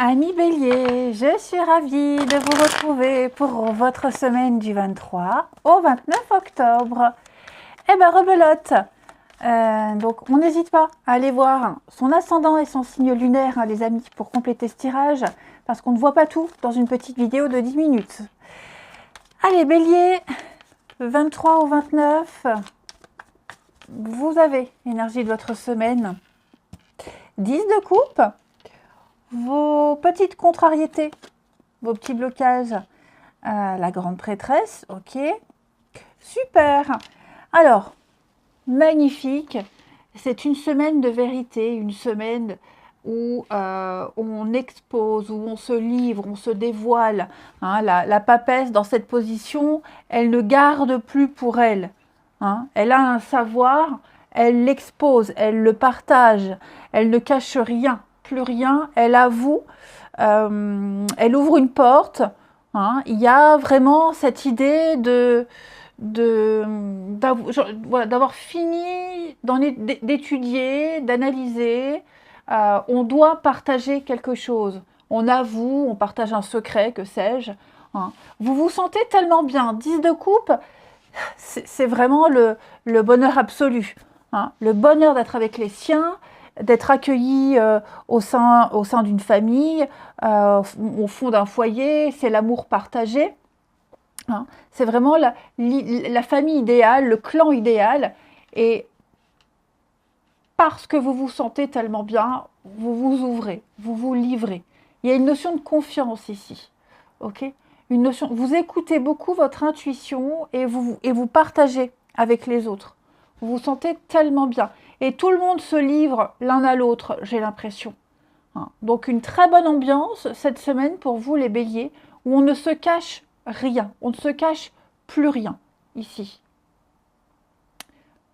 Amis Bélier, je suis ravie de vous retrouver pour votre semaine du 23 au 29 octobre. Eh ben rebelote. Donc on n'hésite pas à aller voir son ascendant et son signe lunaire, les amis, pour compléter ce tirage, parce qu'on ne voit pas tout dans une petite vidéo de 10 minutes. Allez Bélier, 23 au 29, vous avez l'énergie de votre semaine. 10 de coupe. Vos petites contrariétés, vos petits blocages, la grande prêtresse, ok, super. Alors, magnifique, c'est une semaine de vérité, une semaine où on expose, où on se livre, on se dévoile. Hein, la papesse dans cette position, elle ne garde plus pour elle. Hein, elle a un savoir, elle l'expose, elle le partage, elle ne cache rien. Plus rien, elle avoue, elle ouvre une porte. Hein, il y a vraiment cette idée d'avoir fini d'étudier, d'analyser. On doit partager quelque chose. On avoue, on partage un secret, que sais-je. Hein. Vous vous sentez tellement bien. 10 de coupe, c'est vraiment le bonheur absolu. Hein. Le bonheur d'être avec les siens, d'être accueilli au sein d'une famille, au fond d'un foyer, c'est l'amour partagé. Hein. C'est vraiment la famille idéale, le clan idéal. Et parce que vous vous sentez tellement bien, vous vous ouvrez, vous vous livrez. Il y a une notion de confiance ici. Ok ? Une notion, vous écoutez beaucoup votre intuition et vous partagez avec les autres. Vous vous sentez tellement bien. Et tout le monde se livre l'un à l'autre, j'ai l'impression. Donc une très bonne ambiance cette semaine pour vous les béliers, où on ne se cache rien, on ne se cache plus rien ici.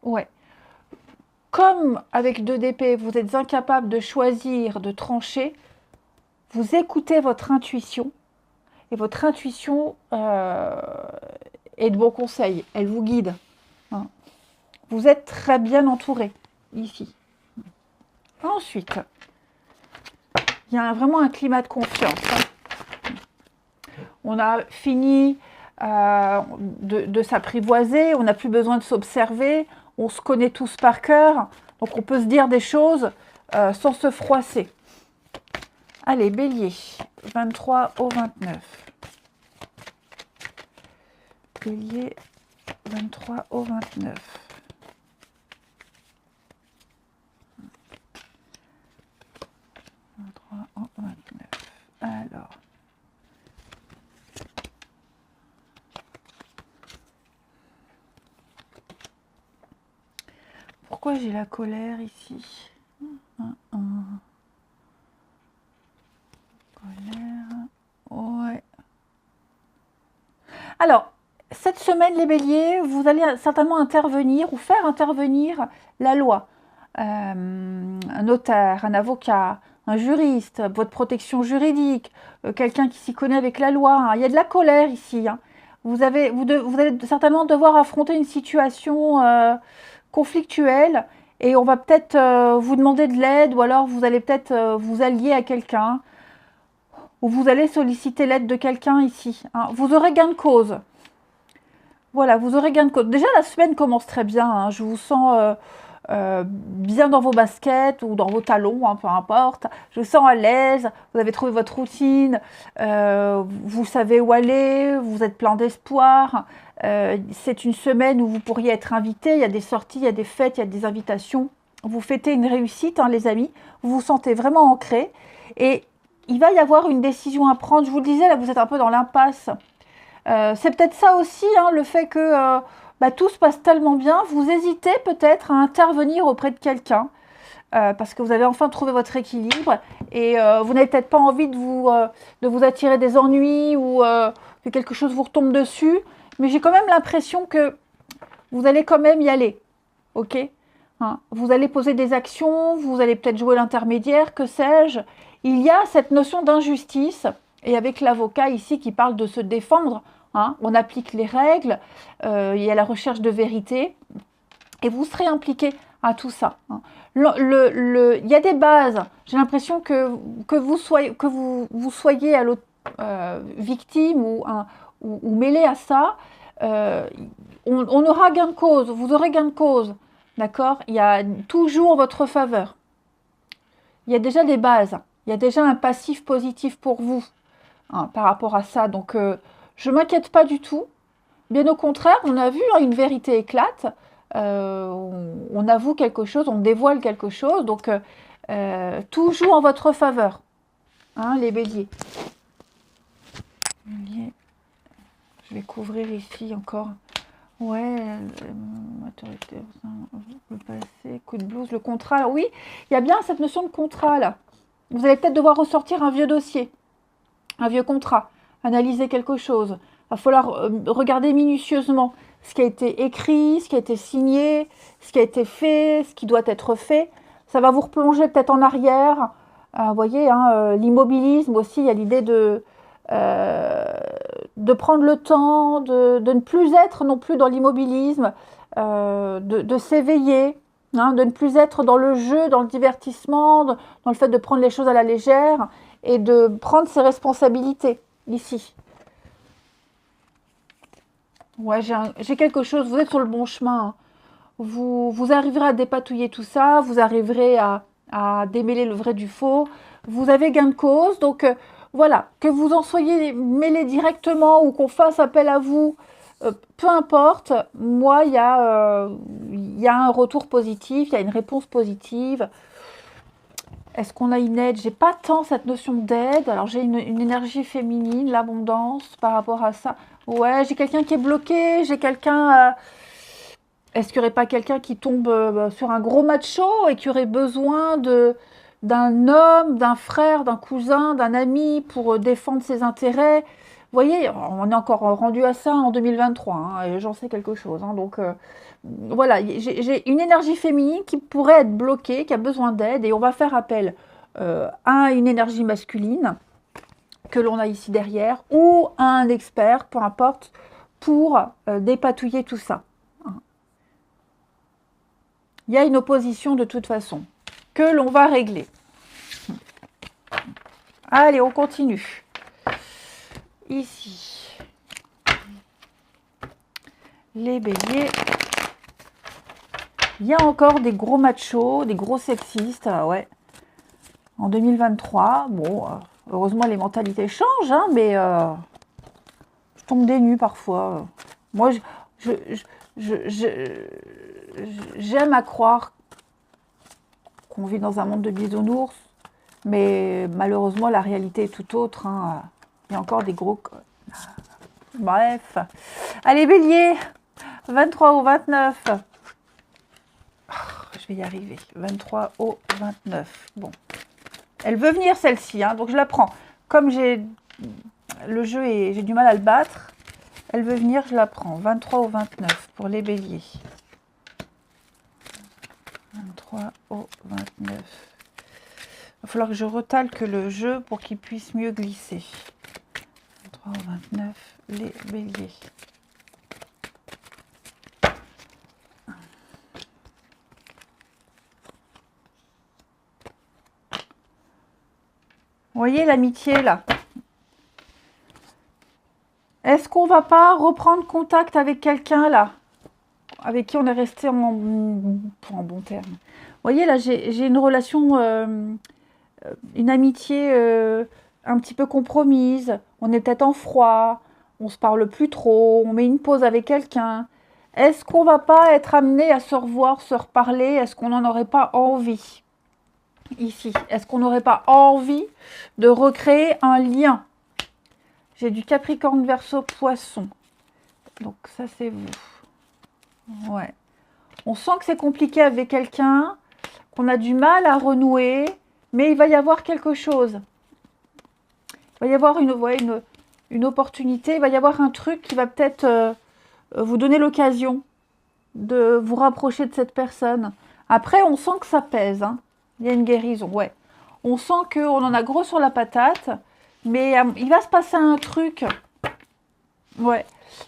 Ouais. Comme avec 2 d'épée, vous êtes incapable de choisir, de trancher, vous écoutez votre intuition, et votre intuition est de bons conseils, elle vous guide. Hein. Vous êtes très bien entouré ici. Ensuite, il y a vraiment un climat de confiance. Hein. On a fini de s'apprivoiser, on n'a plus besoin de s'observer, on se connaît tous par cœur, donc on peut se dire des choses sans se froisser. Allez, Bélier, 23 au 29. Bélier, 23 au 29. Alors, pourquoi j'ai la colère ici? Colère, ouais. Alors, cette semaine, les béliers, vous allez certainement intervenir ou faire intervenir la loi. Un notaire, un avocat, un juriste, votre protection juridique, quelqu'un qui s'y connaît avec la loi. Hein. Il y a de la colère ici. Hein. Vous allez certainement devoir affronter une situation conflictuelle et on va peut-être vous demander de l'aide ou alors vous allez peut-être vous allier à quelqu'un ou vous allez solliciter l'aide de quelqu'un ici. Hein. Vous aurez gain de cause. Voilà, vous aurez gain de cause. Déjà, la semaine commence très bien. Hein. Je vous sens bien dans vos baskets ou dans vos talons, hein, peu importe. Je vous sens à l'aise. Vous avez trouvé votre routine. Vous savez où aller. Vous êtes plein d'espoir. C'est une semaine où vous pourriez être invité. Il y a des sorties, il y a des fêtes, il y a des invitations. Vous fêtez une réussite, hein, les amis. Vous vous sentez vraiment ancré. Et il va y avoir une décision à prendre. Je vous le disais, là, vous êtes un peu dans l'impasse. C'est peut-être ça aussi, hein, le fait que tout se passe tellement bien. Vous hésitez peut-être à intervenir auprès de quelqu'un parce que vous avez enfin trouvé votre équilibre et vous n'avez peut-être pas envie de vous attirer des ennuis ou que quelque chose vous retombe dessus. Mais j'ai quand même l'impression que vous allez quand même y aller. Ok ? Hein, vous allez poser des actions, vous allez peut-être jouer l'intermédiaire, que sais-je. Il y a cette notion d'injustice, et avec l'avocat ici qui parle de se défendre, hein, on applique les règles, il y a la recherche de vérité, et vous serez impliqué à tout ça. Hein. Il y a des bases. J'ai l'impression que vous soyez à l'autre victime ou mêlé à ça. On aura gain de cause. Vous aurez gain de cause. D'accord? Il y a toujours votre faveur. Il y a déjà des bases. Il y a déjà un passif positif pour vous hein, par rapport à ça. Donc, je ne m'inquiète pas du tout. Bien au contraire, on a vu, hein, une vérité éclate. On avoue quelque chose, on dévoile quelque chose. Donc, toujours en votre faveur. Hein, les béliers. Je vais couvrir ici encore. Ouais, autorité, le passé, coup de blouse, le contrat. Alors oui, il y a bien cette notion de contrat là. Vous allez peut-être devoir ressortir un vieux dossier, un vieux contrat, analyser quelque chose. Il va falloir regarder minutieusement ce qui a été écrit, ce qui a été signé, ce qui a été fait, ce qui doit être fait. Ça va vous replonger peut-être en arrière. Vous voyez, hein, l'immobilisme aussi, il y a l'idée de prendre le temps, de ne plus être non plus dans l'immobilisme, de s'éveiller, hein, de ne plus être dans le jeu, dans le divertissement, dans le fait de prendre les choses à la légère et de prendre ses responsabilités ici. Ouais, j'ai quelque chose, vous êtes sur le bon chemin. Hein. Vous arriverez à dépatouiller tout ça, vous arriverez à démêler le vrai du faux, vous avez gain de cause, donc voilà, que vous en soyez mêlé directement ou qu'on fasse appel à vous, peu importe, moi il y a un retour positif, il y a une réponse positive. Est-ce qu'on a une aide? J'ai pas tant cette notion d'aide, alors j'ai une énergie féminine, l'abondance par rapport à ça. Ouais, j'ai quelqu'un qui est bloqué, j'ai quelqu'un... Est-ce qu'il n'y aurait pas quelqu'un qui tombe sur un gros macho et qui aurait besoin d'un homme, d'un frère, d'un cousin, d'un ami pour défendre ses intérêts? Vous voyez, on est encore rendu à ça en 2023, hein, et j'en sais quelque chose. Hein, donc voilà, j'ai une énergie féminine qui pourrait être bloquée, qui a besoin d'aide, et on va faire appel à une énergie masculine que l'on a ici derrière, ou à un expert, peu importe, pour dépatouiller tout ça. Il y a une opposition de toute façon, que l'on va régler. Allez, on continue. Ici, les béliers. Il y a encore des gros machos, des gros sexistes, ouais. En 2023, bon, heureusement les mentalités changent, hein, mais je tombe des nues parfois. Moi, j'aime à croire qu'on vit dans un monde de bisounours, mais malheureusement la réalité est tout autre. Hein. Il y a encore des gros... Bref. Allez, bélier, 23 au 29. Oh, je vais y arriver. 23 au 29. Bon. Elle veut venir celle-ci, hein, donc je la prends. Comme le jeu et j'ai du mal à le battre, elle veut venir, je la prends. 23 au 29 pour les béliers. 23 au 29. Il va falloir que je retalque le jeu pour qu'il puisse mieux glisser. 23 au 29, les béliers. Vous voyez l'amitié là? Est-ce qu'on va pas reprendre contact avec quelqu'un là? Avec qui on est resté en bon terme. Vous voyez là, j'ai une relation, une amitié un petit peu compromise. On est peut-être en froid, on se parle plus trop, on met une pause avec quelqu'un. Est-ce qu'on va pas être amené à se revoir, se reparler? Est-ce qu'on n'en aurait pas envie? Ici, est-ce qu'on n'aurait pas envie de recréer un lien? J'ai du Capricorne, Verseau, Poisson. Donc ça c'est vous. Ouais. On sent que c'est compliqué avec quelqu'un, qu'on a du mal à renouer, mais il va y avoir quelque chose. Il va y avoir une opportunité, il va y avoir un truc qui va peut-être vous donner l'occasion de vous rapprocher de cette personne. Après, on sent que ça pèse. Hein. Il y a une guérison, ouais. On sent qu'on en a gros sur la patate, mais il va se passer un truc. Ouais.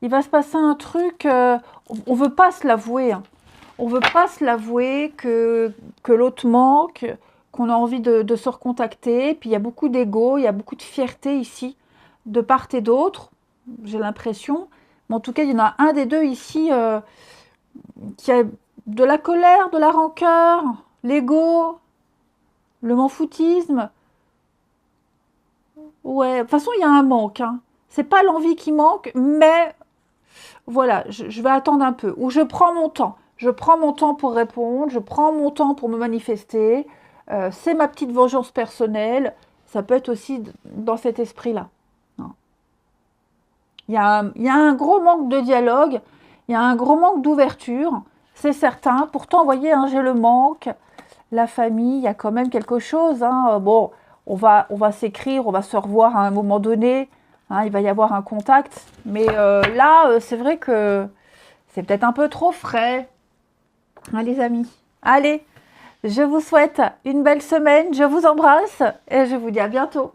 Il va se passer un truc, on ne veut pas se l'avouer. Hein. on ne veut pas se l'avouer que l'autre manque, qu'on a envie de se recontacter. Puis il y a beaucoup d'ego, il y a beaucoup de fierté ici, de part et d'autre, j'ai l'impression. Mais en tout cas, il y en a un des deux ici qui a de la colère, de la rancœur, l'ego, le m'en-foutisme. Ouais, de toute façon, il y a un manque. Hein. C'est pas l'envie qui manque, mais voilà, je vais attendre un peu. Ou je prends mon temps. Je prends mon temps pour répondre, je prends mon temps pour me manifester. C'est ma petite vengeance personnelle. Ça peut être aussi dans cet esprit-là. Non. Il y a un gros manque de dialogue, il y a un gros manque d'ouverture, c'est certain. Pourtant, vous voyez, hein, j'ai le manque, la famille, il y a quand même quelque chose. Hein. Bon, on va s'écrire, on va se revoir à un moment donné. Hein, il va y avoir un contact. Mais là, c'est vrai que c'est peut-être un peu trop frais, hein, les amis. Allez, je vous souhaite une belle semaine, je vous embrasse et je vous dis à bientôt.